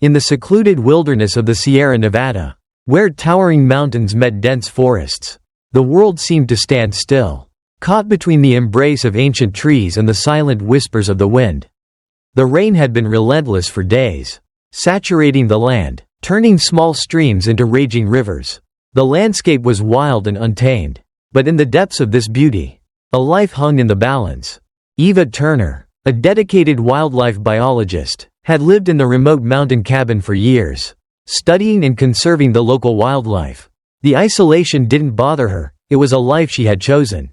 In the secluded wilderness of the Sierra Nevada, where towering mountains met dense forests, the world seemed to stand still, caught between the embrace of ancient trees and the silent whispers of the wind. The rain had been relentless for days, saturating the land, turning small streams into raging rivers. The landscape was wild and untamed, but in the depths of this beauty, a life hung in the balance. Eva Turner, a dedicated wildlife biologist, had lived in the remote mountain cabin for years, studying and conserving the local wildlife. The isolation didn't bother her, it was a life she had chosen,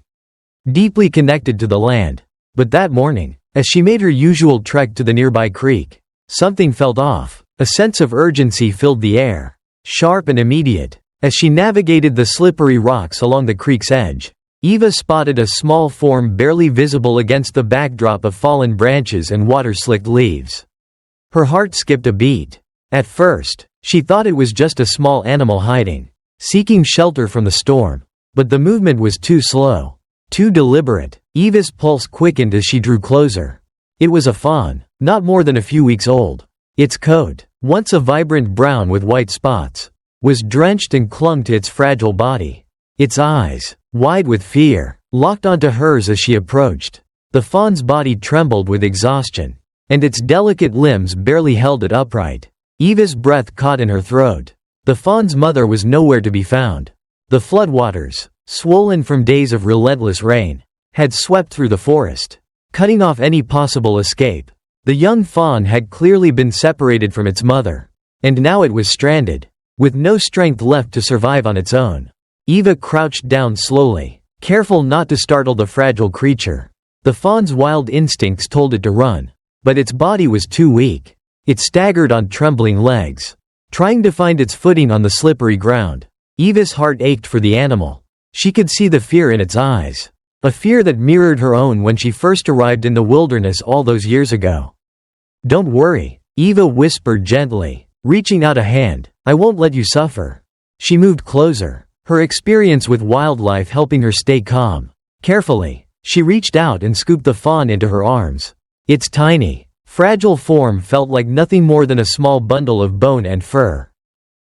deeply connected to the land. But that morning, as she made her usual trek to the nearby creek, something felt off. A sense of urgency filled the air, sharp and immediate. As she navigated the slippery rocks along the creek's edge, Eva spotted a small form barely visible against the backdrop of fallen branches and water-slicked leaves. Her heart skipped a beat. At first, she thought it was just a small animal hiding, seeking shelter from the storm. But the movement was too slow, too deliberate. Eva's pulse quickened as she drew closer. It was a fawn, not more than a few weeks old. Its coat, once a vibrant brown with white spots, was drenched and clung to its fragile body. Its eyes, wide with fear, locked onto hers as she approached. The fawn's body trembled with exhaustion, and its delicate limbs barely held it upright. Eva's breath caught in her throat. The fawn's mother was nowhere to be found. The floodwaters, swollen from days of relentless rain, had swept through the forest, cutting off any possible escape. The young fawn had clearly been separated from its mother, and now it was stranded, with no strength left to survive on its own. Eva crouched down slowly, careful not to startle the fragile creature. The fawn's wild instincts told it to run, but its body was too weak. It staggered on trembling legs, trying to find its footing on the slippery ground. Eva's heart ached for the animal. She could see the fear in its eyes, a fear that mirrored her own when she first arrived in the wilderness all those years ago. "Don't worry," Eva whispered gently, reaching out a hand. "I won't let you suffer." She moved closer, her experience with wildlife helping her stay calm. Carefully, she reached out and scooped the fawn into her arms. Its tiny, fragile form felt like nothing more than a small bundle of bone and fur.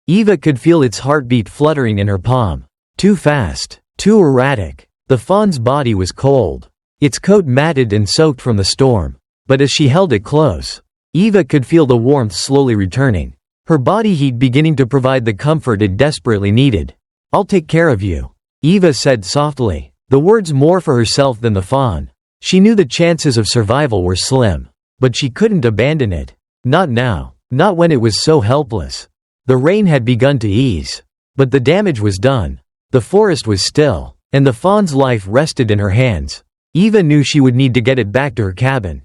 Eva could feel its heartbeat fluttering in her palm. Too fast, too erratic. The fawn's body was cold, its coat matted and soaked from the storm. But as she held it close, Eva could feel the warmth slowly returning, her body heat beginning to provide the comfort it desperately needed. "I'll take care of you," Eva said softly, the words more for herself than the fawn. She knew the chances of survival were slim, but she couldn't abandon it. Not now, not when it was so helpless. The rain had begun to ease, but the damage was done. The forest was still, and the fawn's life rested in her hands. Eva knew she would need to get it back to her cabin,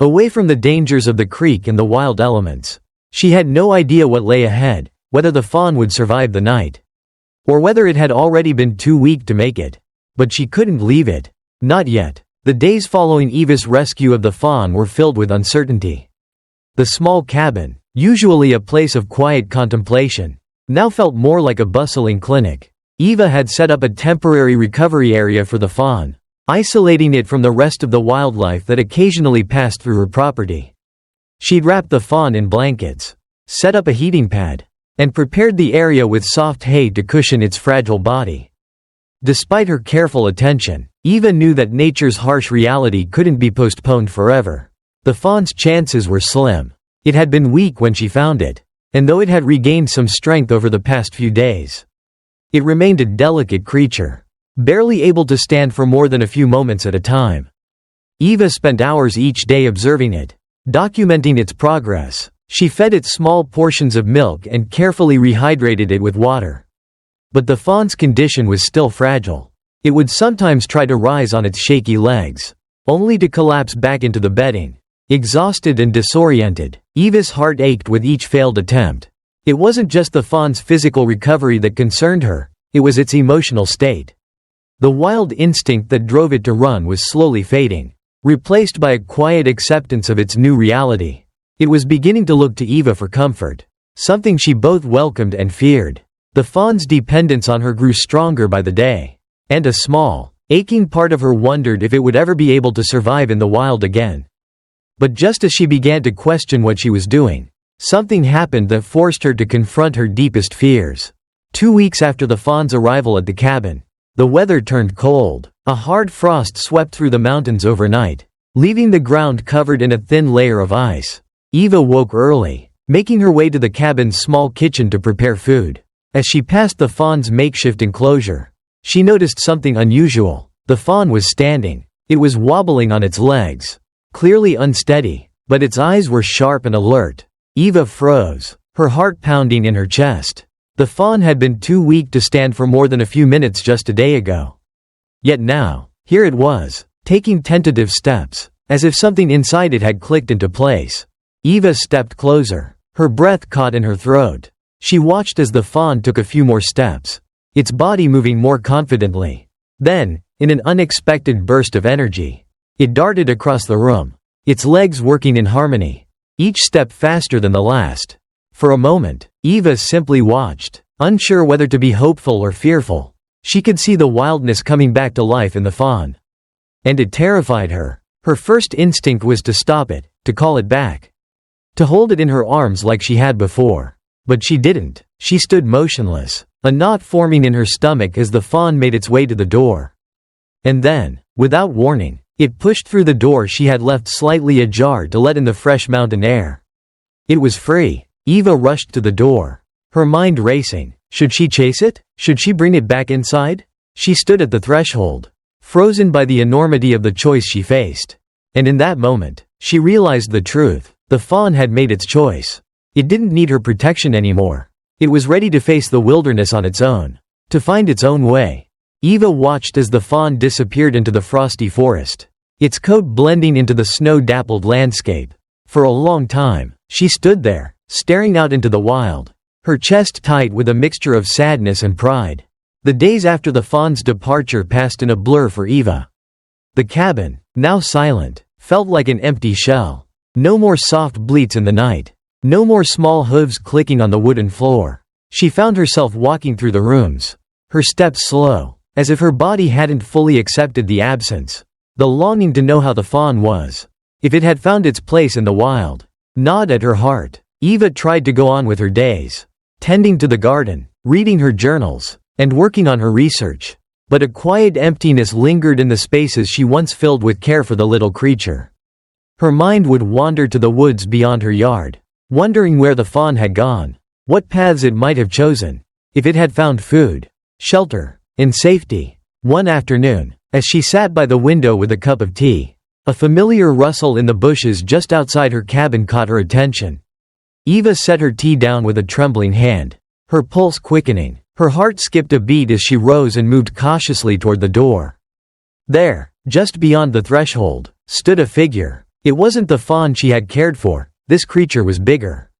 away from the dangers of the creek and the wild elements. She had no idea what lay ahead, whether the fawn would survive the night, or whether it had already been too weak to make it. But she couldn't leave it. Not yet. The days following Eva's rescue of the fawn were filled with uncertainty. The small cabin, usually a place of quiet contemplation, now felt more like a bustling clinic. Eva had set up a temporary recovery area for the fawn, isolating it from the rest of the wildlife that occasionally passed through her property. She'd wrapped the fawn in blankets, set up a heating pad, and prepared the area with soft hay to cushion its fragile body. Despite her careful attention, Eva knew that nature's harsh reality couldn't be postponed forever. The fawn's chances were slim. It had been weak when she found it, and though it had regained some strength over the past few days, it remained a delicate creature, barely able to stand for more than a few moments at a time. Eva spent hours each day observing it, documenting its progress. She fed it small portions of milk and carefully rehydrated it with water. But the fawn's condition was still fragile. It would sometimes try to rise on its shaky legs, only to collapse back into the bedding. Exhausted and disoriented, Eva's heart ached with each failed attempt. It wasn't just the fawn's physical recovery that concerned her, it was its emotional state. The wild instinct that drove it to run was slowly fading, replaced by a quiet acceptance of its new reality. It was beginning to look to Eva for comfort, something she both welcomed and feared. The fawn's dependence on her grew stronger by the day, and a small, aching part of her wondered if it would ever be able to survive in the wild again. But just as she began to question what she was doing, Something happened that forced her to confront her deepest fears. 2 weeks after the Fawn's arrival at the cabin, the weather turned cold. A hard frost swept through the mountains overnight, leaving the ground covered in a thin layer of ice. Eva woke early, making her way to the cabin's small kitchen to prepare food. As she passed the Fawn's makeshift enclosure, she noticed something unusual. The Fawn was standing. It was wobbling on its legs, clearly unsteady, but its eyes were sharp and alert. Eva froze, her heart pounding in her chest. The Fawn had been too weak to stand for more than a few minutes just a day ago. Yet now, here it was, taking tentative steps, as if something inside it had clicked into place. Eva stepped closer, her breath caught in her throat. She watched as the Fawn took a few more steps, its body moving more confidently. Then, in an unexpected burst of energy, it darted across the room, its legs working in harmony, each step faster than the last. For a moment, Eva simply watched, unsure whether to be hopeful or fearful. She could see the wildness coming back to life in the Fawn. And it terrified her. Her first instinct was to stop it, to call it back, to hold it in her arms like she had before. But she didn't. She stood motionless, a knot forming in her stomach as the Fawn made its way to the door. And then, without warning, it pushed through the door she had left slightly ajar to let in the fresh mountain air. It was free. Eva rushed to the door, her mind racing. Should she chase it? Should she bring it back inside? She stood at the threshold, frozen by the enormity of the choice she faced. And in that moment, she realized the truth. The Fawn had made its choice. It didn't need her protection anymore. It was ready to face the wilderness on its own, to find its own way. Eva watched as the Fawn disappeared into the frosty forest, its coat blending into the snow-dappled landscape. For a long time, she stood there, staring out into the wild, her chest tight with a mixture of sadness and pride. The days after the Fawn's departure passed in a blur for Eva. The cabin, now silent, felt like an empty shell. No more soft bleats in the night. No more small hooves clicking on the wooden floor. She found herself walking through the rooms, her steps slow, as if her body hadn't fully accepted the absence. The longing to know how the Fawn was, if it had found its place in the wild, gnawed at her heart. Eva tried to go on with her days, tending to the garden, reading her journals, and working on her research. But a quiet emptiness lingered in the spaces she once filled with care for the little creature. Her mind would wander to the woods beyond her yard, wondering where the Fawn had gone, what paths it might have chosen, if it had found food, shelter, and safety. One afternoon, as she sat by the window with a cup of tea, a familiar rustle in the bushes just outside her cabin caught her attention. Eva set her tea down with a trembling hand, her pulse quickening. Her heart skipped a beat as she rose and moved cautiously toward the door. There, just beyond the threshold, stood a figure. It wasn't the Fawn she had cared for. This creature was bigger,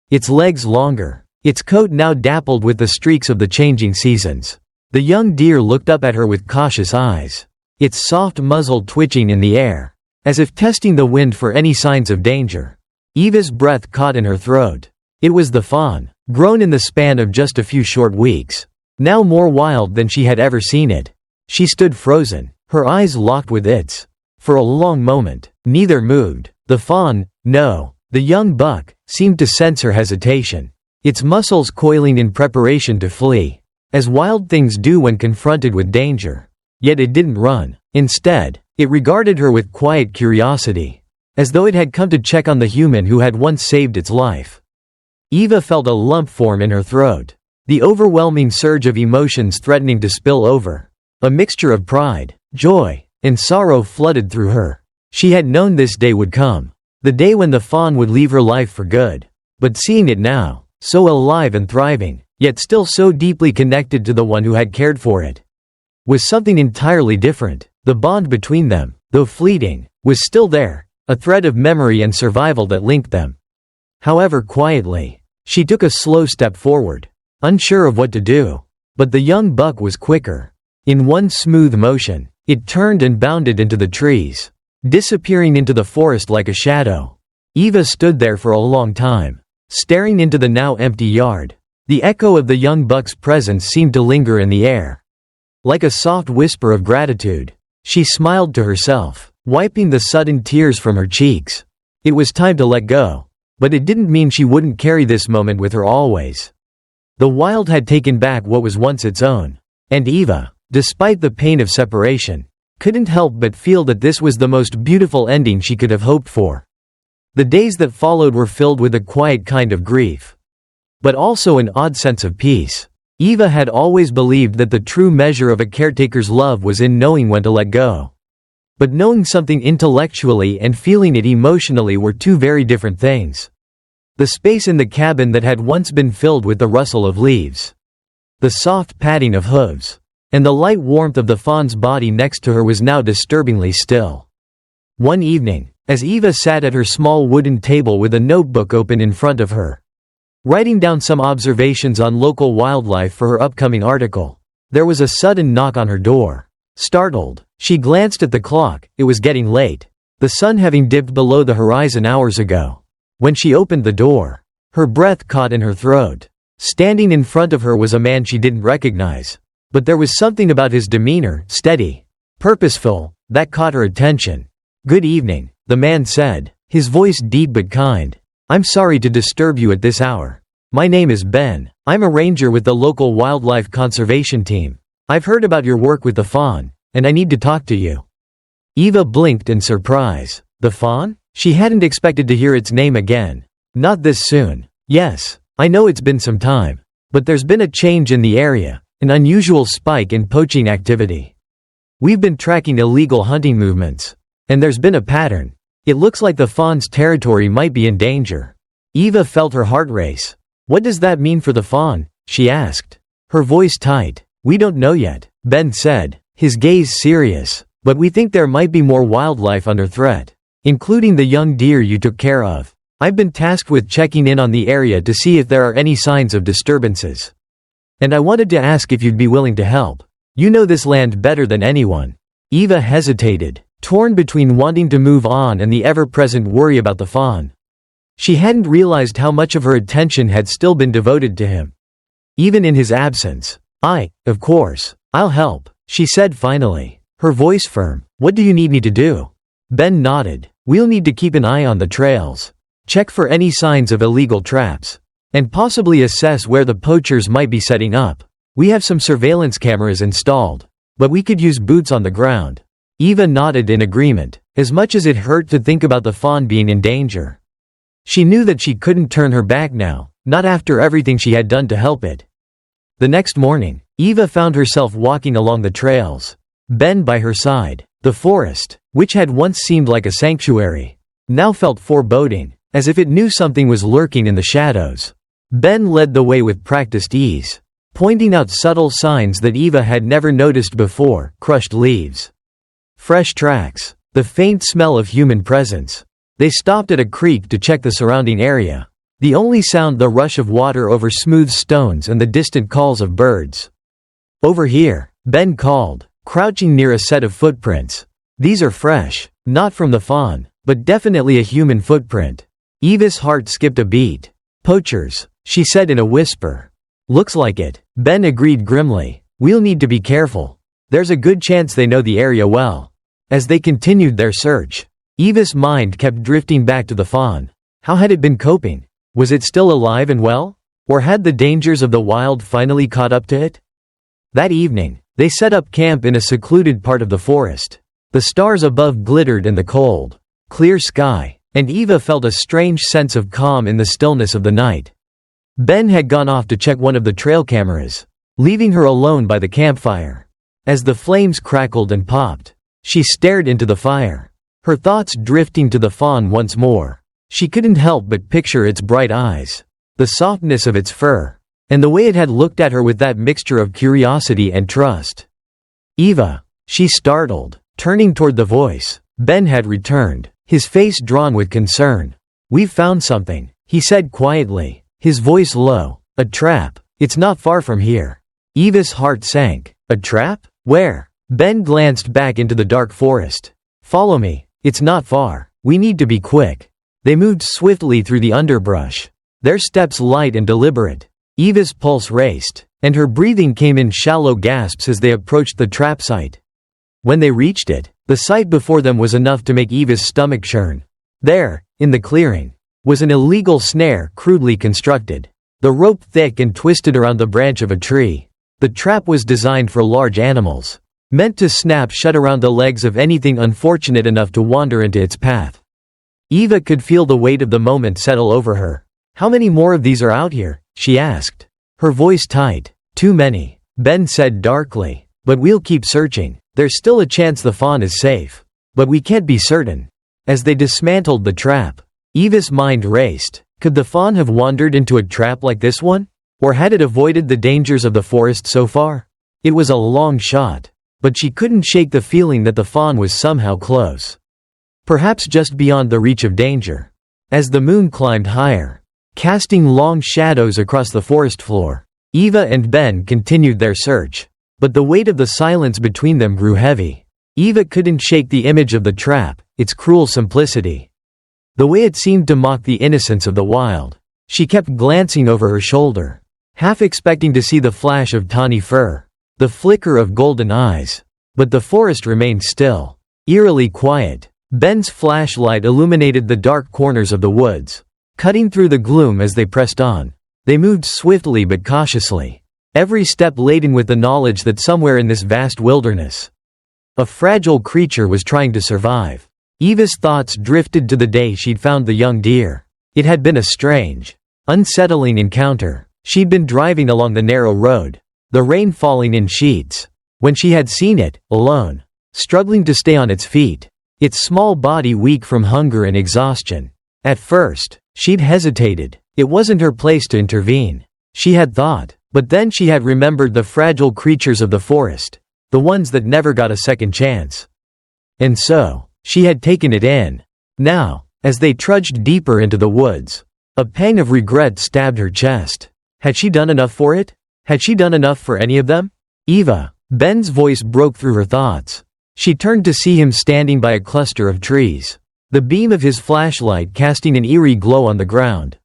its legs longer, its coat now dappled with the streaks of the changing seasons. The young deer looked up at her with cautious eyes, its soft muzzle twitching in the air, as if testing the wind for any signs of danger. Eva's breath caught in her throat. It was the Fawn, grown in the span of just a few short weeks, now more wild than she had ever seen it. She stood frozen, her eyes locked with its. For a long moment, neither moved. The Fawn, no. The young buck, seemed to sense her hesitation, its muscles coiling in preparation to flee, as wild things do when confronted with danger. Yet it didn't run. Instead, it regarded her with quiet curiosity, as though it had come to check on the human who had once saved its life. Eva felt a lump form in her throat, the overwhelming surge of emotions threatening to spill over. A mixture of pride, joy, and sorrow flooded through her. She had known this day would come. The day when the Fawn would leave her life for good. But seeing it now, so alive and thriving, yet still so deeply connected to the one who had cared for it, was something entirely different. The bond between them, though fleeting, was still there, a thread of memory and survival that linked them. However quietly, she took a slow step forward, unsure of what to do. But the young buck was quicker. In one smooth motion, it turned and bounded into the trees, disappearing into the forest like a shadow. Eva stood there for a long time, staring into the now empty yard. The echo of the young buck's presence seemed to linger in the air, like a soft whisper of gratitude. She smiled to herself, wiping the sudden tears from her cheeks. It was time to let go. But it didn't mean she wouldn't carry this moment with her always. The wild had taken back what was once its own. And Eva, despite the pain of separation, couldn't help but feel that this was the most beautiful ending she could have hoped for. The days that followed were filled with a quiet kind of grief, but also an odd sense of peace. Eva had always believed that the true measure of a caretaker's love was in knowing when to let go. But knowing something intellectually and feeling it emotionally were two very different things. The space in the cabin that had once been filled with the rustle of leaves, the soft padding of hooves, and the light warmth of the fawn's body next to her was now disturbingly still. One evening, as Eva sat at her small wooden table with a notebook open in front of her, writing down some observations on local wildlife for her upcoming article, there was a sudden knock on her door. Startled, she glanced at the clock. It was getting late, the sun having dipped below the horizon hours ago. When she opened the door, her breath caught in her throat. Standing in front of her was a man she didn't recognize. But there was something about his demeanor, steady, purposeful, that caught her attention. "Good evening," the man said, his voice deep but kind. "I'm sorry to disturb you at this hour. My name is Ben. I'm a ranger with the local wildlife conservation team. I've heard about your work with the fawn, and I need to talk to you." Eva blinked in surprise. The fawn? She hadn't expected to hear its name again. Not this soon. "Yes, I know it's been some time. But there's been a change in the area, an unusual spike in poaching activity. We've been tracking illegal hunting movements. And there's been a pattern. It looks like the fawn's territory might be in danger." Eva felt her heart race. "What does that mean for the fawn?" she asked, her voice tight. "We don't know yet," Ben said, his gaze serious. "But we think there might be more wildlife under threat, including the young deer you took care of. I've been tasked with checking in on the area to see if there are any signs of disturbances. And I wanted to ask if you'd be willing to help. You know this land better than anyone." Eva hesitated, torn between wanting to move on and the ever-present worry about the fawn. She hadn't realized how much of her attention had still been devoted to him, even in his absence. Of course, I'll help," she said finally, her voice firm. "What do you need me to do?" Ben nodded. "We'll need to keep an eye on the trails, check for any signs of illegal traps, and possibly assess where the poachers might be setting up. We have some surveillance cameras installed, but we could use boots on the ground." Eva nodded in agreement, as much as it hurt to think about the fawn being in danger. She knew that she couldn't turn her back now, not after everything she had done to help it. The next morning, Eva found herself walking along the trails, Ben by her side. The forest, which had once seemed like a sanctuary, now felt foreboding, as if it knew something was lurking in the shadows. Ben led the way with practiced ease, pointing out subtle signs that Eva had never noticed before: crushed leaves, fresh tracks, the faint smell of human presence. They stopped at a creek to check the surrounding area. The only sound, the rush of water over smooth stones and the distant calls of birds. "Over here," Ben called, crouching near a set of footprints. "These are fresh, not from the fawn, but definitely a human footprint." Eva's heart skipped a beat. "Poachers," she said in a whisper. "Looks like it," Ben agreed grimly. "We'll need to be careful. There's a good chance they know the area well." As they continued their search, Eva's mind kept drifting back to the fawn. How had it been coping? Was it still alive and well? Or had the dangers of the wild finally caught up to it? That evening, they set up camp in a secluded part of the forest. The stars above glittered in the cold, clear sky, and Eva felt a strange sense of calm in the stillness of the night. Ben had gone off to check one of the trail cameras, leaving her alone by the campfire. As the flames crackled and popped, she stared into the fire, her thoughts drifting to the fawn once more. She couldn't help but picture its bright eyes, the softness of its fur, and the way it had looked at her with that mixture of curiosity and trust. "Eva," she startled, turning toward the voice. Ben had returned, his face drawn with concern. "We've found something," he said quietly, his voice low. "A trap. It's not far from here." Eva's heart sank. "A trap? Where?" Ben glanced back into the dark forest. "Follow me. It's not far. We need to be quick." They moved swiftly through the underbrush, their steps light and deliberate. Eva's pulse raced, and her breathing came in shallow gasps as they approached the trap site. When they reached it, the sight before them was enough to make Eva's stomach churn. There, in the clearing, was an illegal snare crudely constructed. The rope thick and twisted around the branch of a tree. The trap was designed for large animals, meant to snap shut around the legs of anything unfortunate enough to wander into its path. Eva could feel the weight of the moment settle over her. "How many more of these are out here?" she asked, her voice tight. "Too many," Ben said darkly. "But we'll keep searching. There's still a chance the fawn is safe. But we can't be certain." As they dismantled the trap, Eva's mind raced. Could the fawn have wandered into a trap like this one? Or had it avoided the dangers of the forest so far? It was a long shot, but she couldn't shake the feeling that the fawn was somehow close. Perhaps just beyond the reach of danger. As the moon climbed higher, casting long shadows across the forest floor, Eva and Ben continued their search. But the weight of the silence between them grew heavy. Eva couldn't shake the image of the trap, its cruel simplicity. The way it seemed to mock the innocence of the wild. She kept glancing over her shoulder, half expecting to see the flash of tawny fur, the flicker of golden eyes. But the forest remained still, eerily quiet. Ben's flashlight illuminated the dark corners of the woods, cutting through the gloom as they pressed on. They moved swiftly but cautiously, every step laden with the knowledge that somewhere in this vast wilderness, a fragile creature was trying to survive. Eva's thoughts drifted to the day she'd found the young deer. It had been a strange, unsettling encounter. She'd been driving along the narrow road, the rain falling in sheets, when she had seen it, alone, struggling to stay on its feet, its small body weak from hunger and exhaustion. At first, she'd hesitated. It wasn't her place to intervene, she had thought. But then she had remembered the fragile creatures of the forest, the ones that never got a second chance. And so, she had taken it in. Now, as they trudged deeper into the woods, a pang of regret stabbed her chest. Had she done enough for it? Had she done enough for any of them? "Eva." Ben's voice broke through her thoughts. She turned to see him standing by a cluster of trees, the beam of his flashlight casting an eerie glow on the ground.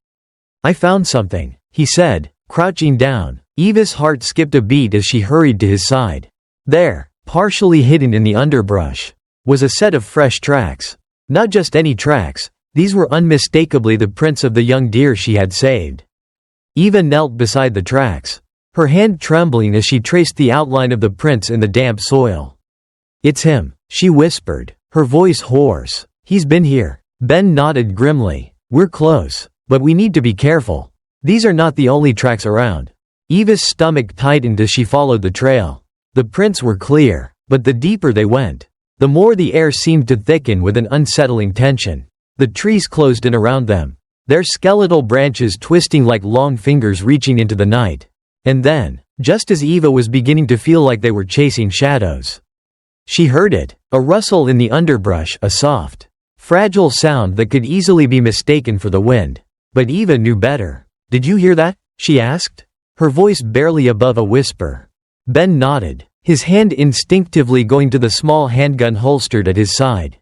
"I found something," he said, crouching down. Eva's heart skipped a beat as she hurried to his side. There, partially hidden in the underbrush, was a set of fresh tracks. Not just any tracks, these were unmistakably the prints of the young deer she had saved. Eva knelt beside the tracks, her hand trembling as she traced the outline of the prints in the damp soil. "It's him," she whispered, her voice hoarse. "He's been here." Ben nodded grimly. "We're close, but we need to be careful. These are not the only tracks around." Eva's stomach tightened as she followed the trail. The prints were clear, but the deeper they went, the more the air seemed to thicken with an unsettling tension. The trees closed in around them, their skeletal branches twisting like long fingers reaching into the night. And then, just as Eva was beginning to feel like they were chasing shadows, she heard it, a rustle in the underbrush, a soft, fragile sound that could easily be mistaken for the wind. But Eva knew better. "Did you hear that?" she asked, her voice barely above a whisper. Ben nodded, his hand instinctively going to the small handgun holstered at his side.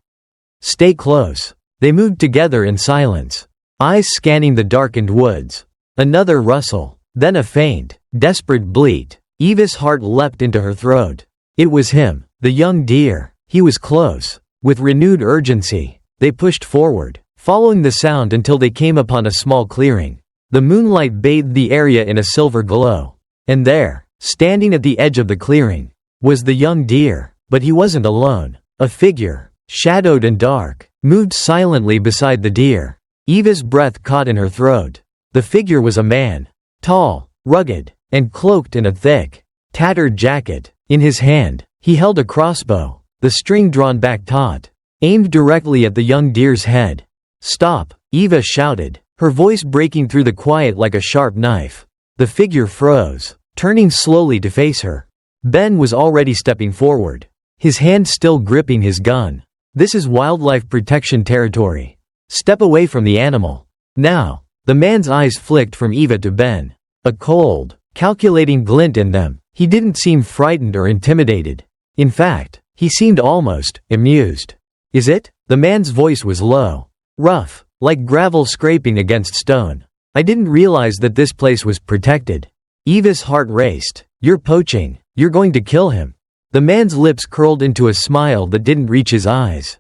"Stay close." They moved together in silence, eyes scanning the darkened woods. Another rustle, then a faint, desperate bleat. Eva's heart leapt into her throat. It was him, the young deer. He was close. With renewed urgency, they pushed forward, following the sound until they came upon a small clearing. The moonlight bathed the area in a silver glow. And there, standing at the edge of the clearing, was the young deer. But he wasn't alone. A figure, shadowed and dark, moved silently beside the deer. Eva's breath caught in her throat. The figure was a man, tall, rugged, and cloaked in a thick, tattered jacket. In his hand, he held a crossbow, the string drawn back taut, aimed directly at the young deer's head. "Stop!" Eva shouted, her voice breaking through the quiet like a sharp knife. The figure froze, turning slowly to face her. Ben was already stepping forward, his hand still gripping his gun. "This is wildlife protection territory. Step away from the animal." Now, the man's eyes flicked from Eva to Ben, a cold, calculating glint in them. He didn't seem frightened or intimidated. In fact, he seemed almost amused. "Is it?" The man's voice was low, rough, like gravel scraping against stone. "I didn't realize that this place was protected." Eva's heart raced. "You're poaching. You're going to kill him." The man's lips curled into a smile that didn't reach his eyes.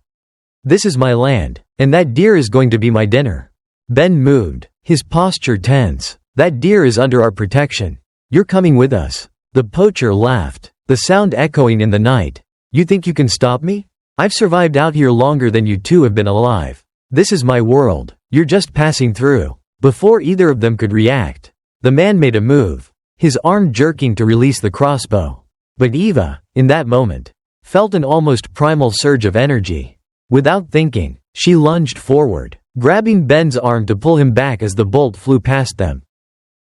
"This is my land, and that deer is going to be my dinner." Ben moved, his posture tense. "That deer is under our protection. You're coming with us." The poacher laughed, the sound echoing in the night. "You think you can stop me? I've survived out here longer than you two have been alive. This is my world. You're just passing through." Before either of them could react, the man made a move, his arm jerking to release the crossbow. But Eva, in that moment, felt an almost primal surge of energy. Without thinking, she lunged forward, grabbing Ben's arm to pull him back as the bolt flew past them,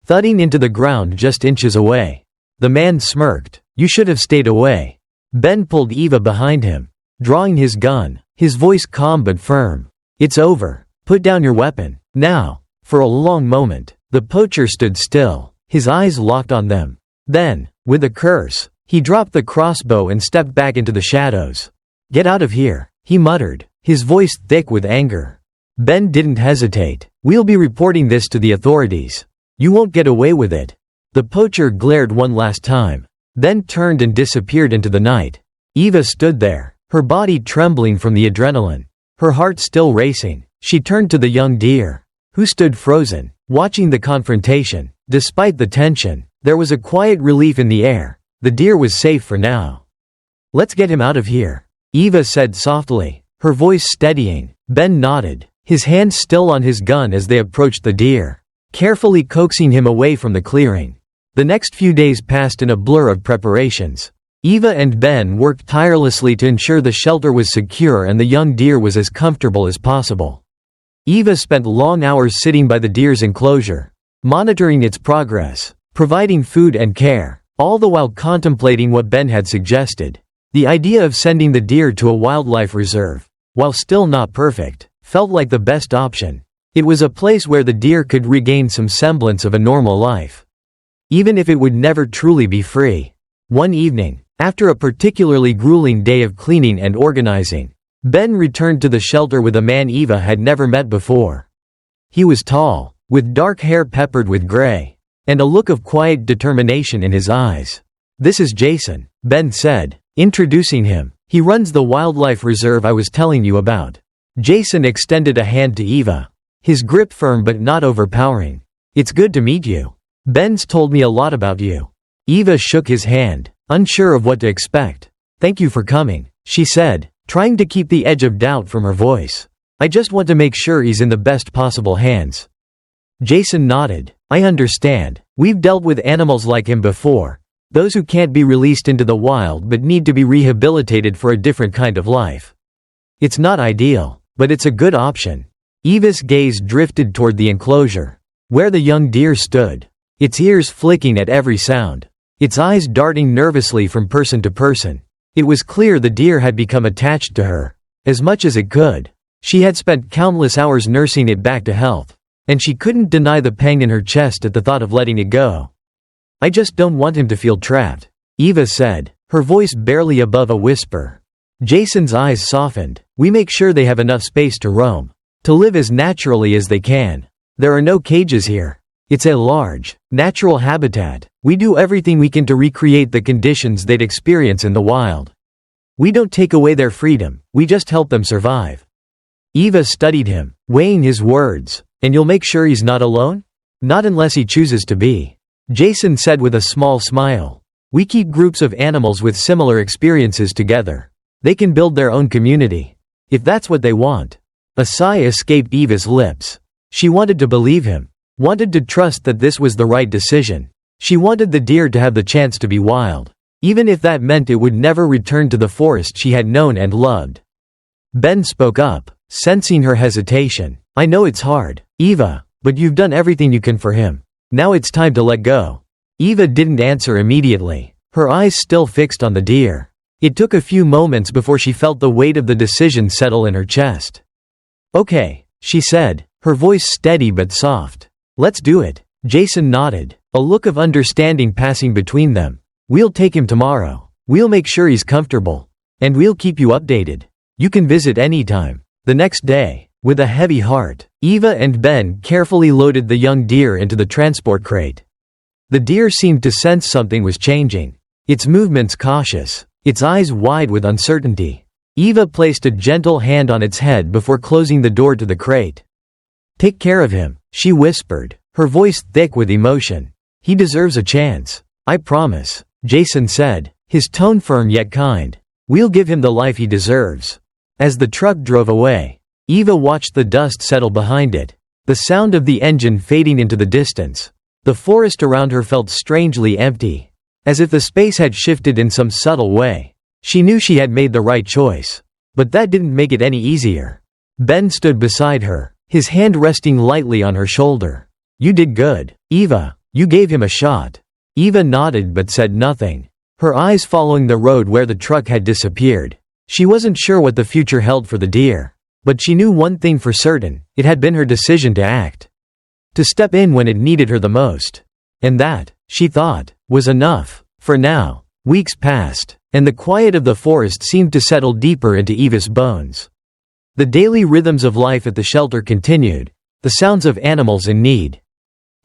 thudding into the ground just inches away. The man smirked. "You should have stayed away." Ben pulled Eva behind him, drawing his gun, his voice calm but firm. "It's over. Put down your weapon, now." For a long moment, the poacher stood still, his eyes locked on them. Then, with a curse, he dropped the crossbow and stepped back into the shadows. "Get out of here," he muttered, his voice thick with anger. Ben didn't hesitate. "We'll be reporting this to the authorities. You won't get away with it." The poacher glared one last time, then turned and disappeared into the night. Eva stood there, her body trembling from the adrenaline, her heart still racing. She turned to the young deer, who stood frozen, watching the confrontation. Despite the tension, there was a quiet relief in the air. The deer was safe for now. "Let's get him out of here," Eva said softly, her voice steadying. Ben nodded, his hand still on his gun as they approached the deer, carefully coaxing him away from the clearing. The next few days passed in a blur of preparations. Eva and Ben worked tirelessly to ensure the shelter was secure and the young deer was as comfortable as possible. Eva spent long hours sitting by the deer's enclosure, monitoring its progress, providing food and care, all the while contemplating what Ben had suggested. The idea of sending the deer to a wildlife reserve, while still not perfect, felt like the best option. It was a place where the deer could regain some semblance of a normal life, even if it would never truly be free. One evening, after a particularly grueling day of cleaning and organizing, Ben returned to the shelter with a man Eva had never met before. He was tall, with dark hair peppered with gray, and a look of quiet determination in his eyes. "This is Jason," Ben said, introducing him. "He runs the wildlife reserve I was telling you about." Jason extended a hand to Eva, his grip firm but not overpowering. "It's good to meet you. Ben's told me a lot about you." Eva shook his hand, unsure of what to expect. "Thank you for coming," she said, trying to keep the edge of doubt from her voice. "I just want to make sure he's in the best possible hands." Jason nodded. "I understand. We've dealt with animals like him before. Those who can't be released into the wild but need to be rehabilitated for a different kind of life. It's not ideal, but it's a good option." Eva's gaze drifted toward the enclosure, where the young deer stood, its ears flicking at every sound, its eyes darting nervously from person to person. It was clear the deer had become attached to her, as much as it could. She had spent countless hours nursing it back to health, and she couldn't deny the pang in her chest at the thought of letting it go. "I just don't want him to feel trapped," Eva said, her voice barely above a whisper. Jason's eyes softened. "We make sure they have enough space to roam, to live as naturally as they can. There are no cages here. It's a large, natural habitat. We do everything we can to recreate the conditions they'd experience in the wild. We don't take away their freedom, we just help them survive." Eva studied him, weighing his words. "And you'll make sure he's not alone?" "Not unless he chooses to be," Jason said with a small smile. "We keep groups of animals with similar experiences together. They can build their own community, if that's what they want." A sigh escaped Eva's lips. She wanted to believe him, wanted to trust that this was the right decision. She wanted the deer to have the chance to be wild, even if that meant it would never return to the forest she had known and loved. Ben spoke up, sensing her hesitation. "I know it's hard, Eva, but you've done everything you can for him. Now it's time to let go." Eva didn't answer immediately, her eyes still fixed on the deer. It took a few moments before she felt the weight of the decision settle in her chest. "Okay," she said, her voice steady but soft. "Let's do it." Jason nodded, a look of understanding passing between them. "We'll take him tomorrow. We'll make sure he's comfortable. And we'll keep you updated. You can visit anytime." The next day, with a heavy heart, Eva and Ben carefully loaded the young deer into the transport crate. The deer seemed to sense something was changing, its movements cautious, its eyes wide with uncertainty. Eva placed a gentle hand on its head before closing the door to the crate. "Take care of him," she whispered, her voice thick with emotion. "He deserves a chance. I promise," Jason said, his tone firm yet kind. "We'll give him the life he deserves." As the truck drove away, Eva watched the dust settle behind it, the sound of the engine fading into the distance. The forest around her felt strangely empty, as if the space had shifted in some subtle way. She knew she had made the right choice, but that didn't make it any easier. Ben stood beside her, his hand resting lightly on her shoulder. "You did good, Eva. You gave him a shot." Eva nodded but said nothing, her eyes following the road where the truck had disappeared. She wasn't sure what the future held for the deer, but she knew one thing for certain: it had been her decision to act, to step in when it needed her the most. And that, she thought, was enough. For now. Weeks passed, and the quiet of the forest seemed to settle deeper into Eva's bones. The daily rhythms of life at the shelter continued, the sounds of animals in need,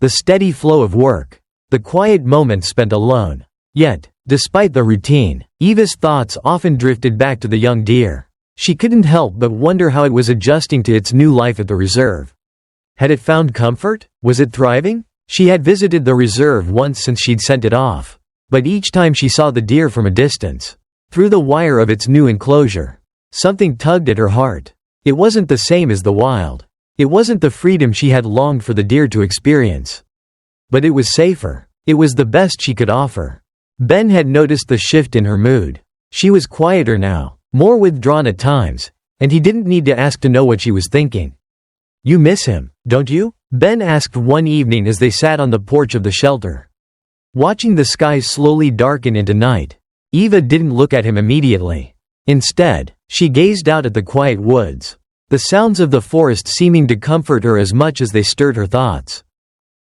the steady flow of work, the quiet moments spent alone. Yet, despite the routine, Eva's thoughts often drifted back to the young deer. She couldn't help but wonder how it was adjusting to its new life at the reserve. Had it found comfort? Was it thriving? She had visited the reserve once since she'd sent it off, but each time she saw the deer from a distance, through the wire of its new enclosure, something tugged at her heart. It wasn't the same as the wild. It wasn't the freedom she had longed for the deer to experience. But it was safer. It was the best she could offer. Ben had noticed the shift in her mood. She was quieter now, more withdrawn at times, and he didn't need to ask to know what she was thinking. "You miss him, don't you?" Ben asked one evening as they sat on the porch of the shelter. Watching the skies slowly darken into night, Eva didn't look at him immediately. Instead, she gazed out at the quiet woods, the sounds of the forest seeming to comfort her as much as they stirred her thoughts.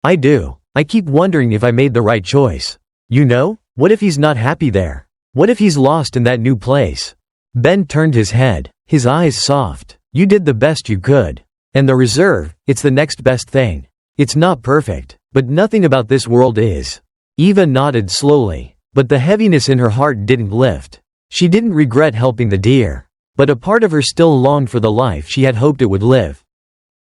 "I do. I keep wondering if I made the right choice. You know, what if he's not happy there? What if he's lost in that new place?" Ben turned his head, his eyes soft. "You did the best you could. And the reserve, it's the next best thing. It's not perfect, but nothing about this world is." Eva nodded slowly, but the heaviness in her heart didn't lift. She didn't regret helping the deer, but a part of her still longed for the life she had hoped it would live.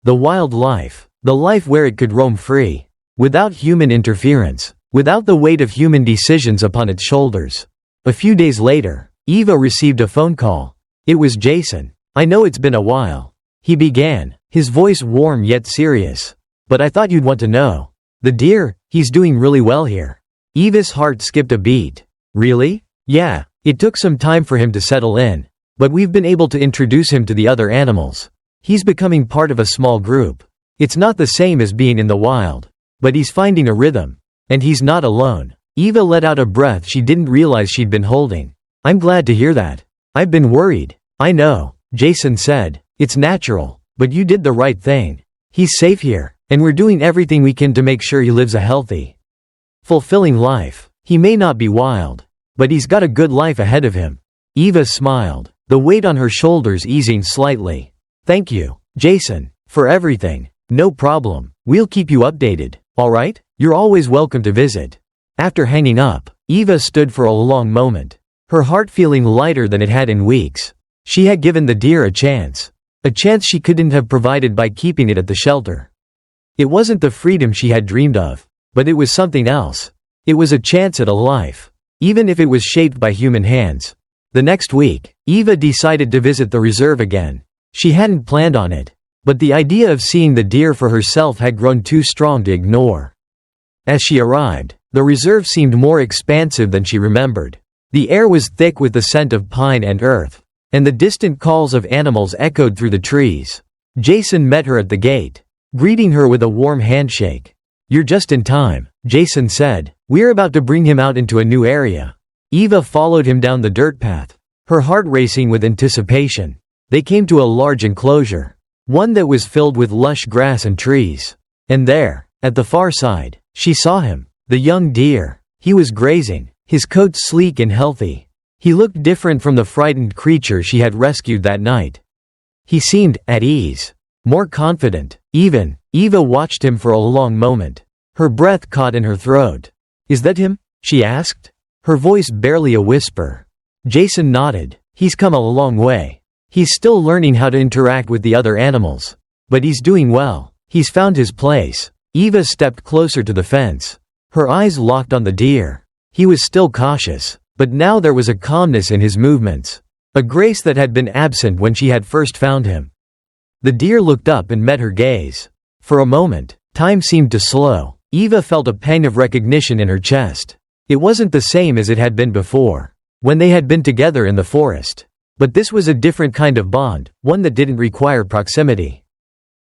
The wild life, the life where it could roam free, without human interference, without the weight of human decisions upon its shoulders. A few days later, Eva received a phone call. It was Jason. "I know it's been a while," he began, his voice warm yet serious, "but I thought you'd want to know. The deer, he's doing really well here." Eva's heart skipped a beat. "Really?" "Yeah. It took some time for him to settle in, but we've been able to introduce him to the other animals. He's becoming part of a small group. It's not the same as being in the wild, but he's finding a rhythm. And he's not alone." Eva let out a breath she didn't realize she'd been holding. "I'm glad to hear that. I've been worried." "I know," Jason said. "It's natural, but you did the right thing. He's safe here, and we're doing everything we can to make sure he lives a healthy, fulfilling life. He may not be wild, but he's got a good life ahead of him." Eva smiled, the weight on her shoulders easing slightly. "Thank you, Jason, for everything." "No problem. We'll keep you updated, all right? You're always welcome to visit." After hanging up, Eva stood for a long moment, her heart feeling lighter than it had in weeks. She had given the deer a chance she couldn't have provided by keeping it at the shelter. It wasn't the freedom she had dreamed of, but it was something else. It was a chance at a life, even if it was shaped by human hands. The next week, Eva decided to visit the reserve again. She hadn't planned on it, but the idea of seeing the deer for herself had grown too strong to ignore. As she arrived, the reserve seemed more expansive than she remembered. The air was thick with the scent of pine and earth, and the distant calls of animals echoed through the trees. Jason met her at the gate, greeting her with a warm handshake. "You're just in time," Jason said. "We're about to bring him out into a new area." Eva followed him down the dirt path, her heart racing with anticipation. They came to a large enclosure, one that was filled with lush grass and trees. And there, at the far side, she saw him, the young deer. He was grazing, his coat sleek and healthy. He looked different from the frightened creature she had rescued that night. He seemed at ease, more confident, even. Eva watched him for a long moment, her breath caught in her throat. "Is that him?" she asked, her voice barely a whisper. Jason nodded. "He's come a long way. He's still learning how to interact with the other animals, but he's doing well. He's found his place. Eva stepped closer to the fence. Her eyes locked on the deer. He was still cautious, but now there was a calmness in his movements, a grace that had been absent when she had first found him. The deer looked up and met her gaze. For a moment, time seemed to slow. Eva felt a pang of recognition in her chest. It wasn't the same as it had been before, when they had been together in the forest. But this was a different kind of bond, one that didn't require proximity.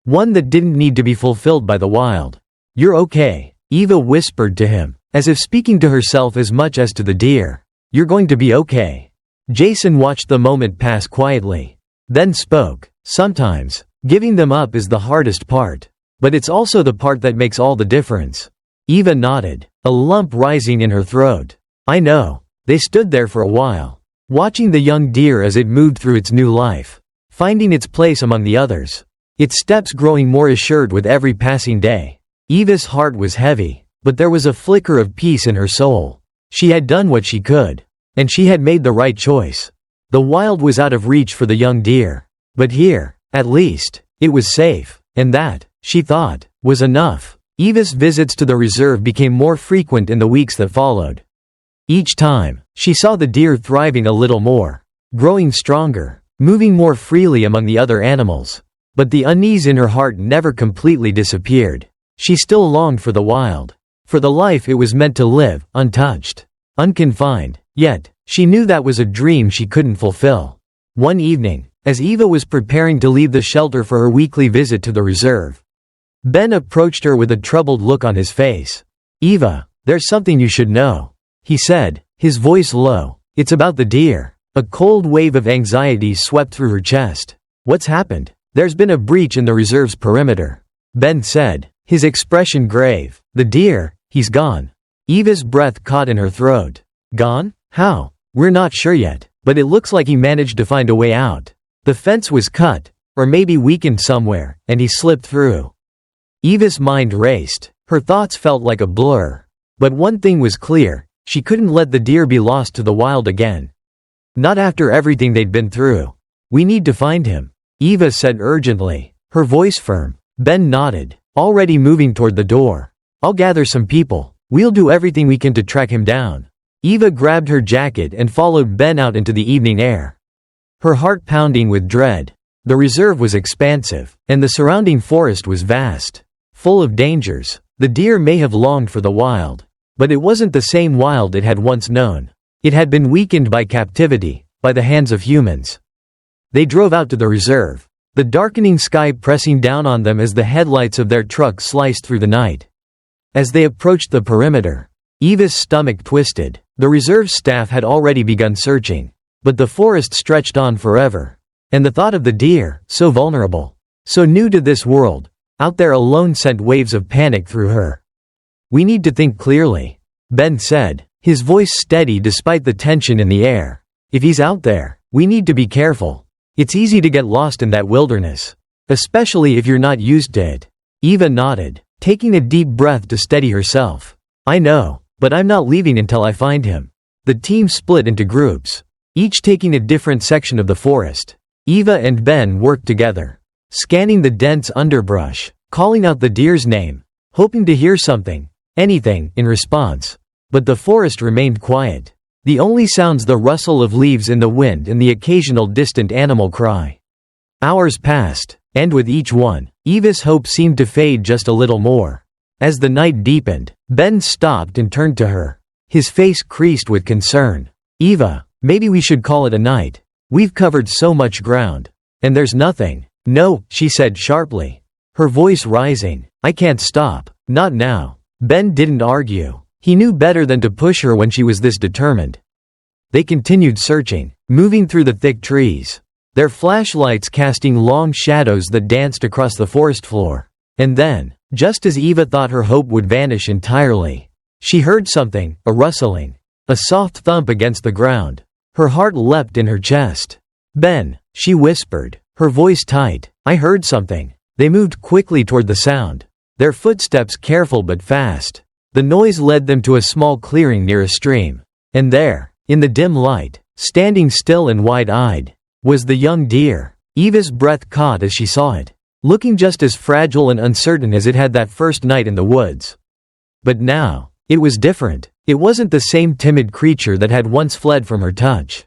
One that didn't need to be fulfilled by the wild. "You're okay," Eva whispered to him, as if speaking to herself as much as to the deer. "You're going to be okay." Jason watched the moment pass quietly, then spoke. "Sometimes, giving them up is the hardest part. But it's also the part that makes all the difference." Eva nodded, a lump rising in her throat. "I know." They stood there for a while, watching the young deer as it moved through its new life, finding its place among the others, its steps growing more assured with every passing day. Eva's heart was heavy, but there was a flicker of peace in her soul. She had done what she could, and she had made the right choice. The wild was out of reach for the young deer, but here, at least, it was safe, and that, she thought, was enough. Eva's visits to the reserve became more frequent in the weeks that followed. Each time, she saw the deer thriving a little more, growing stronger, moving more freely among the other animals. But the unease in her heart never completely disappeared. She still longed for the wild, for the life it was meant to live, untouched, unconfined. Yet, she knew that was a dream she couldn't fulfill. One evening, as Eva was preparing to leave the shelter for her weekly visit to the reserve, Ben approached her with a troubled look on his face. "Eva, there's something you should know," he said, his voice low. "It's about the deer." A cold wave of anxiety swept through her chest. "What's happened?" "There's been a breach in the reserve's perimeter," Ben said, his expression grave. "The deer, he's gone." Eva's breath caught in her throat. "Gone? How?" "We're not sure yet, but it looks like he managed to find a way out. The fence was cut, or maybe weakened somewhere, and he slipped through." Eva's mind raced. Her thoughts felt like a blur. But one thing was clear, she couldn't let the deer be lost to the wild again. Not after everything they'd been through. "We need to find him," Eva said urgently, her voice firm. Ben nodded, already moving toward the door. "I'll gather some people. We'll do everything we can to track him down." Eva grabbed her jacket and followed Ben out into the evening air, her heart pounding with dread. The reserve was expansive, and the surrounding forest was vast, full of dangers. The deer may have longed for the wild, but it wasn't the same wild it had once known. It had been weakened by captivity, by the hands of humans. They drove out to the reserve, the darkening sky pressing down on them as the headlights of their truck sliced through the night. As they approached the perimeter, Eva's stomach twisted. The reserve staff had already begun searching, but the forest stretched on forever. And the thought of the deer, so vulnerable, so new to this world, out there alone sent waves of panic through her. "We need to think clearly," Ben said, his voice steady despite the tension in the air. "If he's out there, we need to be careful. It's easy to get lost in that wilderness, especially if you're not used to it." Eva nodded, taking a deep breath to steady herself. "I know, but I'm not leaving until I find him." The team split into groups, each taking a different section of the forest. Eva and Ben worked together, scanning the dense underbrush, calling out the deer's name, hoping to hear something, anything, in response. But the forest remained quiet. The only sounds the rustle of leaves in the wind and the occasional distant animal cry. Hours passed, and with each one, Eva's hope seemed to fade just a little more. As the night deepened, Ben stopped and turned to her, his face creased with concern. "Eva, maybe we should call it a night. We've covered so much ground. And there's nothing." "No," she said sharply, her voice rising. "I can't stop. Not now." Ben didn't argue. He knew better than to push her when she was this determined. They continued searching, moving through the thick trees, their flashlights casting long shadows that danced across the forest floor. And then, just as Eva thought her hope would vanish entirely, she heard something, a rustling, a soft thump against the ground. Her heart leapt in her chest. "Ben," she whispered, her voice tight, "I heard something." They moved quickly toward the sound, their footsteps careful but fast. The noise led them to a small clearing near a stream. And there, in the dim light, standing still and wide-eyed, was the young deer. Eva's breath caught as she saw it. looking just as fragile and uncertain as it had that first night in the woods. But now, it was different. It wasn't the same timid creature that had once fled from her touch.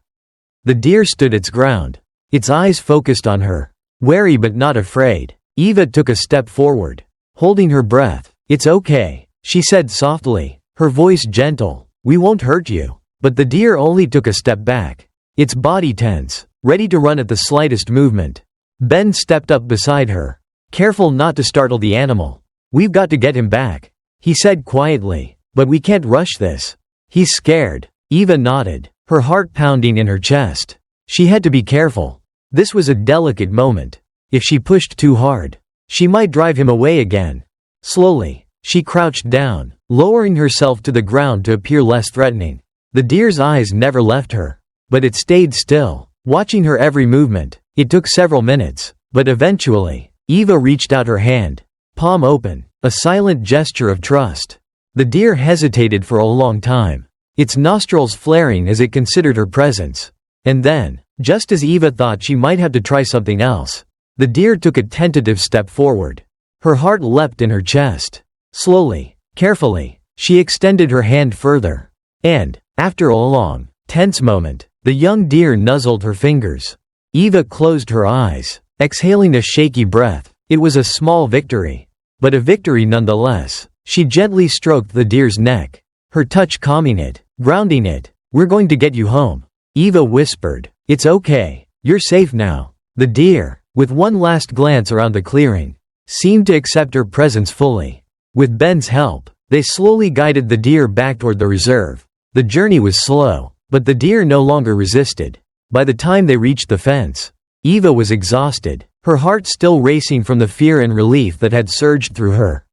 The deer stood its ground, its eyes focused on her, wary but not afraid. Eva took a step forward, holding her breath. "It's okay," she said softly, her voice gentle. "We won't hurt you." But the deer only took a step back, its body tense, ready to run at the slightest movement. Ben stepped up beside her, careful not to startle the animal. "We've got to get him back," he said quietly. "But we can't rush this. He's scared." Eva nodded, her heart pounding in her chest. She had to be careful. This was a delicate moment. If she pushed too hard, she might drive him away again. Slowly, she crouched down, lowering herself to the ground to appear less threatening. The deer's eyes never left her, but it stayed still, watching her every movement. It took several minutes, but eventually, Eva reached out her hand, palm open, a silent gesture of trust. The deer hesitated for a long time, its nostrils flaring as it considered her presence. And then, just as Eva thought she might have to try something else, the deer took a tentative step forward. Her heart leapt in her chest. Slowly, carefully, she extended her hand further. And, after a long, tense moment, the young deer nuzzled her fingers. Eva closed her eyes, exhaling a shaky breath. It was a small victory, but a victory nonetheless. She gently stroked the deer's neck, her touch calming it, grounding it. "We're going to get you home," Eva whispered. "It's okay. You're safe now." The deer, with one last glance around the clearing, seemed to accept her presence fully. With Ben's help, they slowly guided the deer back toward the reserve. The journey was slow, but the deer no longer resisted. By the time they reached the fence, Eva was exhausted, her heart still racing from the fear and relief that had surged through her.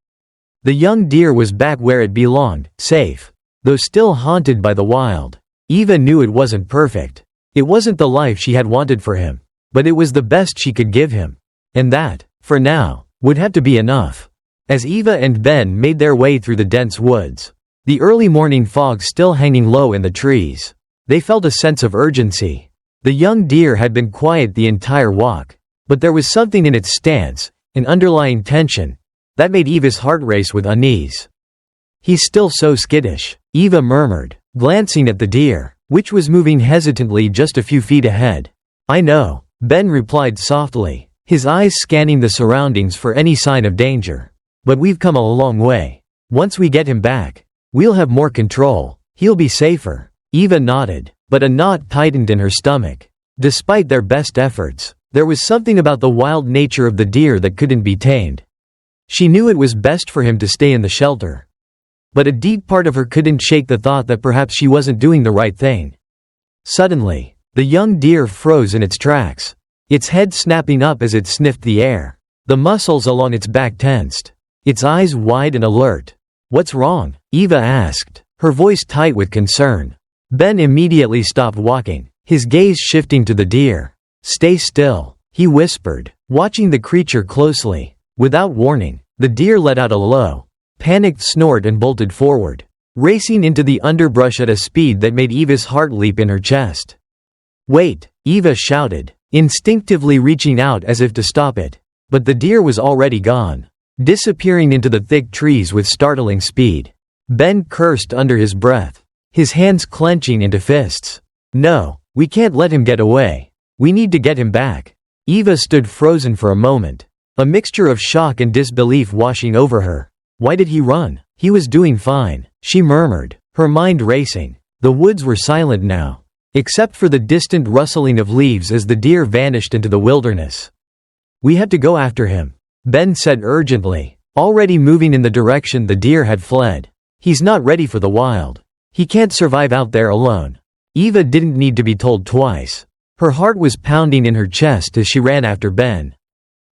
The young deer was back where it belonged, safe, though still haunted by the wild. Eva knew it wasn't perfect. It wasn't the life she had wanted for him, but it was the best she could give him. And that, for now, would have to be enough. As Eva and Ben made their way through the dense woods, the early morning fog still hanging low in the trees, they felt a sense of urgency. The young deer had been quiet the entire walk, but there was something in its stance, an underlying tension, that made Eva's heart race with unease. "He's still so skittish," Eva murmured, glancing at the deer, which was moving hesitantly just a few feet ahead. "I know," Ben replied softly, his eyes scanning the surroundings for any sign of danger. "But we've come a long way. Once we get him back, we'll have more control. He'll be safer." Eva nodded, but a knot tightened in her stomach. Despite their best efforts, there was something about the wild nature of the deer that couldn't be tamed. She knew it was best for him to stay in the shelter. But a deep part of her couldn't shake the thought that perhaps she wasn't doing the right thing. Suddenly, the young deer froze in its tracks, its head snapping up as it sniffed the air. The muscles along its back tensed, its eyes wide and alert. "What's wrong?" Eva asked, her voice tight with concern. Ben immediately stopped walking, his gaze shifting to the deer. "Stay still," he whispered, watching the creature closely. Without warning, the deer let out a low, panicked snort and bolted forward, racing into the underbrush at a speed that made Eva's heart leap in her chest. "Wait!" Eva shouted, instinctively reaching out as if to stop it. But the deer was already gone, disappearing into the thick trees with startling speed. Ben cursed under his breath, his hands clenching into fists. "No, we can't let him get away. We need to get him back." Eva stood frozen for a moment, a mixture of shock and disbelief washing over her. Why did he run? He was doing fine, she murmured, her mind racing. The woods were silent now, except for the distant rustling of leaves as the deer vanished into the wilderness. "We have to go after him," Ben said urgently, already moving in the direction the deer had fled. "He's not ready for the wild. He can't survive out there alone." Eva didn't need to be told twice. Her heart was pounding in her chest as she ran after Ben.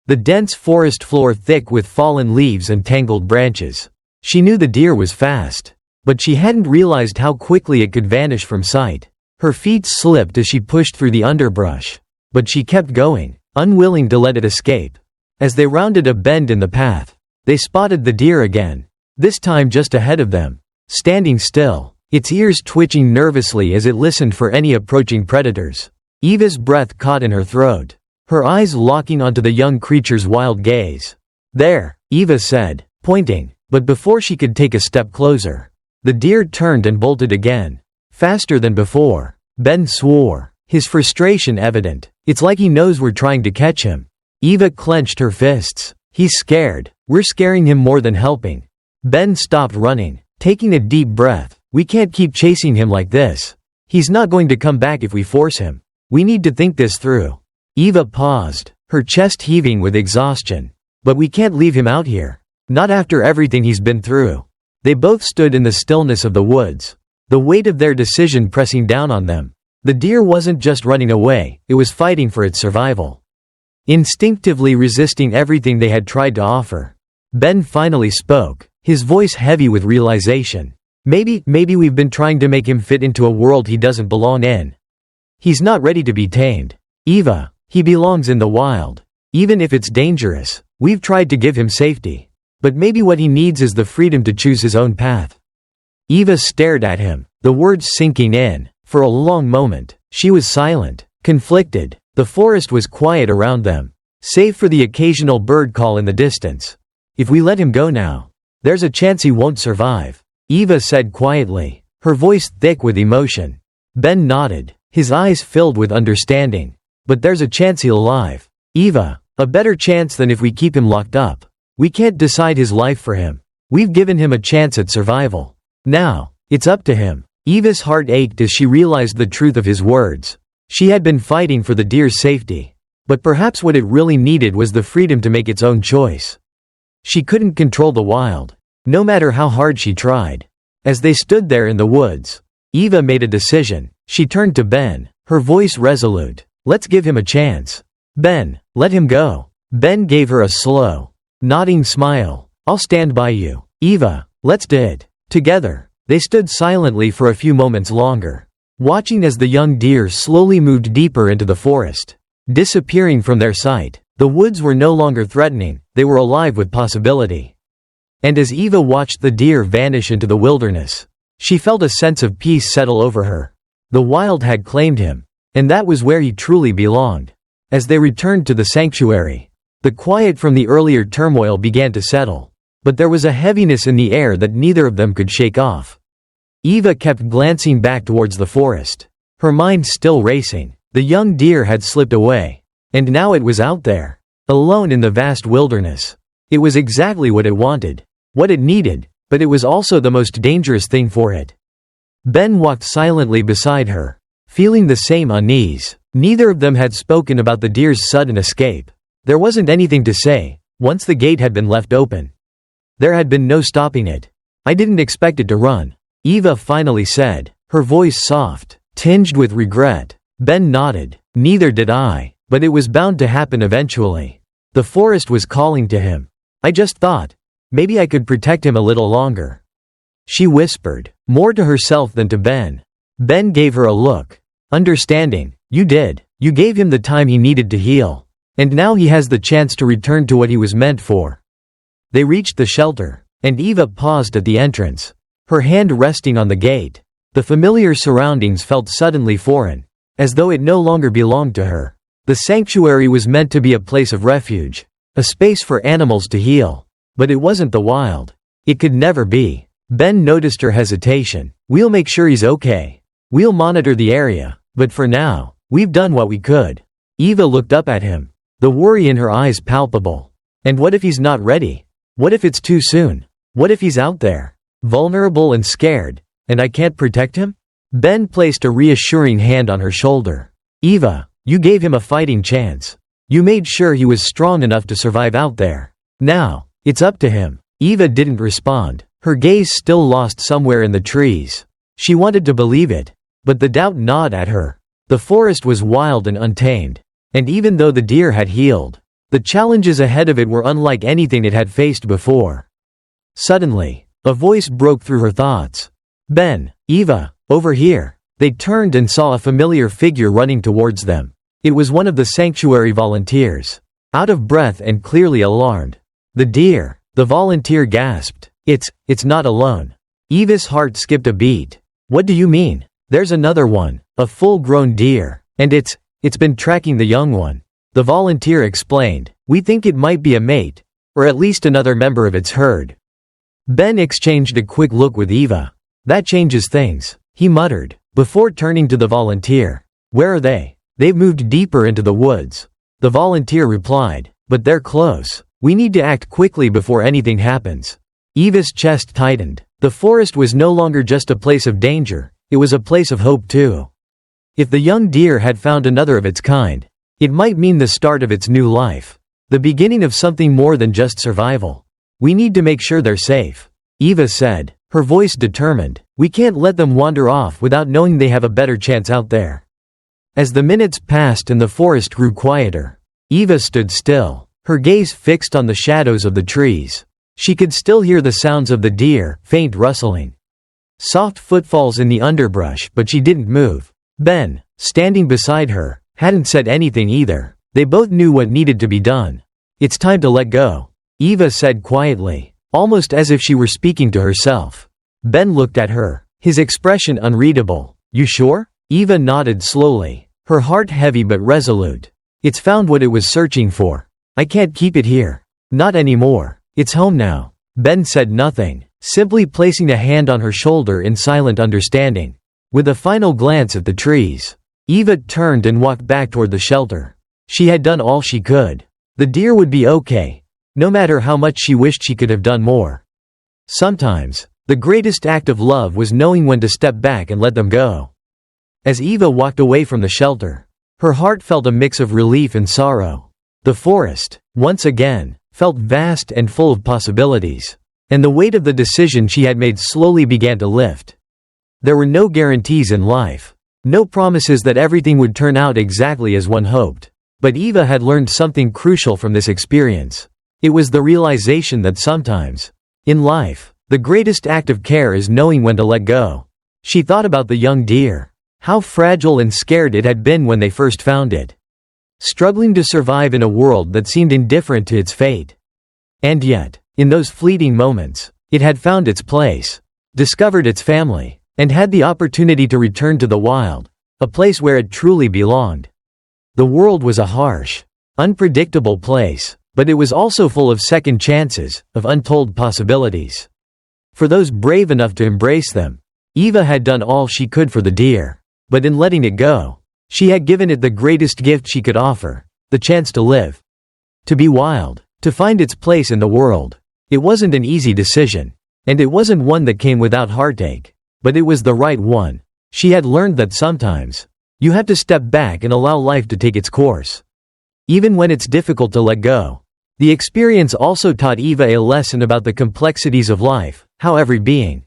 The dense forest floor thick with fallen leaves and tangled branches. She knew the deer was fast, but she hadn't realized how quickly it could vanish from sight. Her feet slipped as she pushed through the underbrush, but she kept going, unwilling to let it escape. As they rounded a bend in the path, they spotted the deer again, this time just ahead of them, standing still, its ears twitching nervously as it listened for any approaching predators. Eva's breath caught in her throat. her eyes locking onto the young creature's wild gaze. "There," Eva said, pointing, but before she could take a step closer, the deer turned and bolted again, faster than before. Ben swore, his frustration evident. "It's like he knows we're trying to catch him." Eva clenched her fists. "He's scared. We're scaring him more than helping." Ben stopped running, taking a deep breath. "We can't keep chasing him like this. He's not going to come back if we force him. We need to think this through." Eva paused, her chest heaving with exhaustion. "But we can't leave him out here. Not after everything he's been through." They both stood in the stillness of the woods, the weight of their decision pressing down on them. The deer wasn't just running away, it was fighting for its survival, instinctively resisting everything they had tried to offer. Ben finally spoke, his voice heavy with realization. Maybe we've been trying to make him fit into a world he doesn't belong in. He's not ready to be tamed. Eva, he belongs in the wild. Even if it's dangerous, we've tried to give him safety. But maybe what he needs is the freedom to choose his own path." Eva stared at him, the words sinking in. For a long moment, she was silent, conflicted. The forest was quiet around them, save for the occasional bird call in the distance. "If we let him go now, there's a chance he won't survive," Eva said quietly, her voice thick with emotion. Ben nodded, his eyes filled with understanding. "But there's a chance he'll alive. Eva, a better chance than if we keep him locked up. We can't decide his life for him. We've given him a chance at survival. Now, it's up to him." Eva's heart ached as she realized the truth of his words. She had been fighting for the deer's safety. But perhaps what it really needed was the freedom to make its own choice. She couldn't control the wild, no matter how hard she tried. As they stood there in the woods, Eva made a decision. She turned to Ben, her voice resolute. "Let's give him a chance. Ben, let him go." Ben gave her a slow, nodding smile. "I'll stand by you. Eva, let's do it together." They stood silently for a few moments longer, watching as the young deer slowly moved deeper into the forest, disappearing from their sight. The woods were no longer threatening, they were alive with possibility. And as Eva watched the deer vanish into the wilderness, she felt a sense of peace settle over her. The wild had claimed him, and that was where he truly belonged. As they returned to the sanctuary, the quiet from the earlier turmoil began to settle. But there was a heaviness in the air that neither of them could shake off. Eva kept glancing back towards the forest, her mind still racing. The young deer had slipped away, and now it was out there, alone in the vast wilderness. It was exactly what it wanted, what it needed, but it was also the most dangerous thing for it. Ben walked silently beside her, feeling the same unease. Neither of them had spoken about the deer's sudden escape. There wasn't anything to say, once the gate had been left open. There had been no stopping it. "I didn't expect it to run," Eva finally said, her voice soft, tinged with regret. Ben nodded. "Neither did I, but it was bound to happen eventually. The forest was calling to him. I just thought, maybe I could protect him a little longer." She whispered, more to herself than to Ben. Ben gave her a look, understanding. "You did. You gave him the time he needed to heal. And now he has the chance to return to what he was meant for." They reached the shelter, and Eva paused at the entrance, her hand resting on the gate. The familiar surroundings felt suddenly foreign, as though it no longer belonged to her. The sanctuary was meant to be a place of refuge, a space for animals to heal. But it wasn't the wild. It could never be. Ben noticed her hesitation. "We'll make sure he's okay. We'll monitor the area, but for now, we've done what we could." Eva looked up at him, the worry in her eyes palpable. "And what if he's not ready? What if it's too soon? What if he's out there, vulnerable and scared, and I can't protect him?" Ben placed a reassuring hand on her shoulder. "Eva, you gave him a fighting chance. You made sure he was strong enough to survive out there. Now, it's up to him." Eva didn't respond, her gaze still lost somewhere in the trees. She wanted to believe it, but the doubt gnawed at her. The forest was wild and untamed, and even though the deer had healed, the challenges ahead of it were unlike anything it had faced before. Suddenly, a voice broke through her thoughts. "Ben, Eva, over here." They turned and saw a familiar figure running towards them. It was one of the sanctuary volunteers. Out of breath and clearly alarmed. "The deer," the volunteer gasped. It's not alone." Eva's heart skipped a beat. "What do you mean?" "There's another one, a full-grown deer, and it's been tracking the young one." The volunteer explained. "We think it might be a mate, or at least another member of its herd." Ben exchanged a quick look with Eva. "That changes things," he muttered, before turning to the volunteer. "Where are they?" "They've moved deeper into the woods," the volunteer replied. "But they're close. We need to act quickly before anything happens." Eva's chest tightened. The forest was no longer just a place of danger, it was a place of hope too. If the young deer had found another of its kind, it might mean the start of its new life. The beginning of something more than just survival. "We need to make sure they're safe," Eva said, her voice determined. "We can't let them wander off without knowing they have a better chance out there." As the minutes passed and the forest grew quieter, Eva stood still, her gaze fixed on the shadows of the trees. She could still hear the sounds of the deer, faint rustling. Soft footfalls in the underbrush, but she didn't move. Ben, standing beside her, hadn't said anything either. They both knew what needed to be done. "It's time to let go," Eva said quietly, almost as if she were speaking to herself. Ben looked at her, his expression unreadable. "You sure?" Eva nodded slowly, her heart heavy but resolute. "It's found what it was searching for. I can't keep it here. Not anymore. It's home now." Ben said nothing, simply placing a hand on her shoulder in silent understanding. With a final glance at the trees, Eva turned and walked back toward the shelter. She had done all she could. The deer would be okay, no matter how much she wished she could have done more. Sometimes, the greatest act of love was knowing when to step back and let them go. As Eva walked away from the shelter, her heart felt a mix of relief and sorrow. The forest, once again, felt vast and full of possibilities, and the weight of the decision she had made slowly began to lift. There were no guarantees in life, no promises that everything would turn out exactly as one hoped. But Eva had learned something crucial from this experience. It was the realization that sometimes, in life, the greatest act of care is knowing when to let go. She thought about the young deer, how fragile and scared it had been when they first found it, struggling to survive in a world that seemed indifferent to its fate. And yet, in those fleeting moments, it had found its place, discovered its family, and had the opportunity to return to the wild, a place where it truly belonged. The world was a harsh, unpredictable place, but it was also full of second chances, of untold possibilities. For those brave enough to embrace them, Eva had done all she could for the deer. But in letting it go, she had given it the greatest gift she could offer, the chance to live. To be wild, to find its place in the world. It wasn't an easy decision, and it wasn't one that came without heartache, but it was the right one. She had learned that sometimes, you have to step back and allow life to take its course, even when it's difficult to let go. The experience also taught Eva a lesson about the complexities of life, how every being,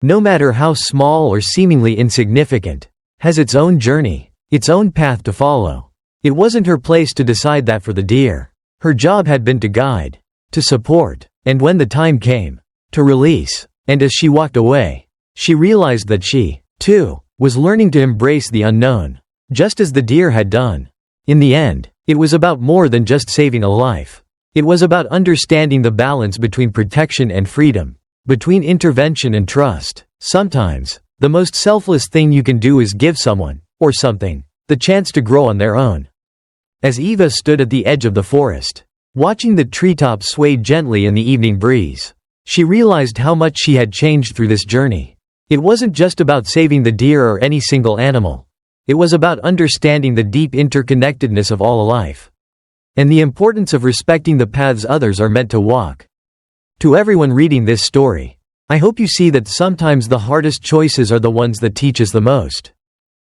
no matter how small or seemingly insignificant, has its own journey, its own path to follow. It wasn't her place to decide that for the deer. Her job had been to guide, to support, and when the time came, to release. And as she walked away, she realized that she, too, was learning to embrace the unknown, just as the deer had done. In the end, it was about more than just saving a life. It was about understanding the balance between protection and freedom, between intervention and trust. Sometimes, the most selfless thing you can do is give someone, or something, the chance to grow on their own. As Eva stood at the edge of the forest, watching the treetops sway gently in the evening breeze, she realized how much she had changed through this journey. It wasn't just about saving the deer or any single animal. It was about understanding the deep interconnectedness of all life, and the importance of respecting the paths others are meant to walk. To everyone reading this story, I hope you see that sometimes the hardest choices are the ones that teach us the most.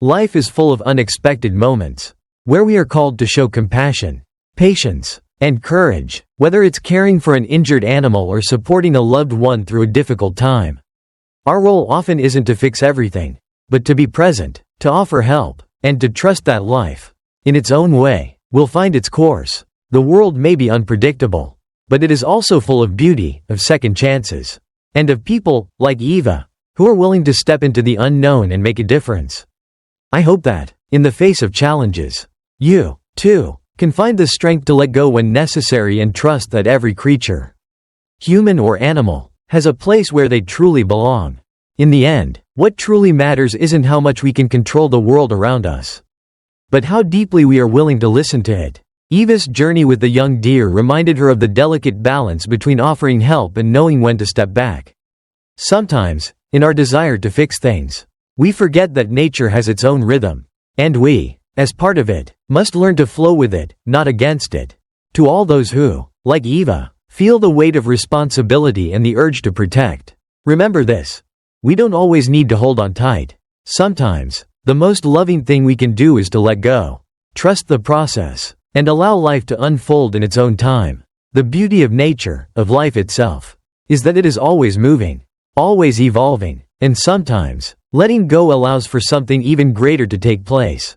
Life is full of unexpected moments, where we are called to show compassion, patience, and courage, whether it's caring for an injured animal or supporting a loved one through a difficult time. Our role often isn't to fix everything, but to be present, to offer help, and to trust that life, in its own way, will find its course. The world may be unpredictable, but it is also full of beauty, of second chances, and of people, like Eva, who are willing to step into the unknown and make a difference. I hope that, in the face of challenges, you, too, can find the strength to let go when necessary and trust that every creature, human or animal, has a place where they truly belong. In the end, what truly matters isn't how much we can control the world around us, but how deeply we are willing to listen to it. Eva's journey with the young deer reminded her of the delicate balance between offering help and knowing when to step back. Sometimes, in our desire to fix things, we forget that nature has its own rhythm. And we, as part of it, must learn to flow with it, not against it. To all those who, like Eva, feel the weight of responsibility and the urge to protect, remember this: we don't always need to hold on tight. Sometimes, the most loving thing we can do is to let go, trust the process, and allow life to unfold in its own time. The beauty of nature, of life itself, is that it is always moving, always evolving, and sometimes, letting go allows for something even greater to take place.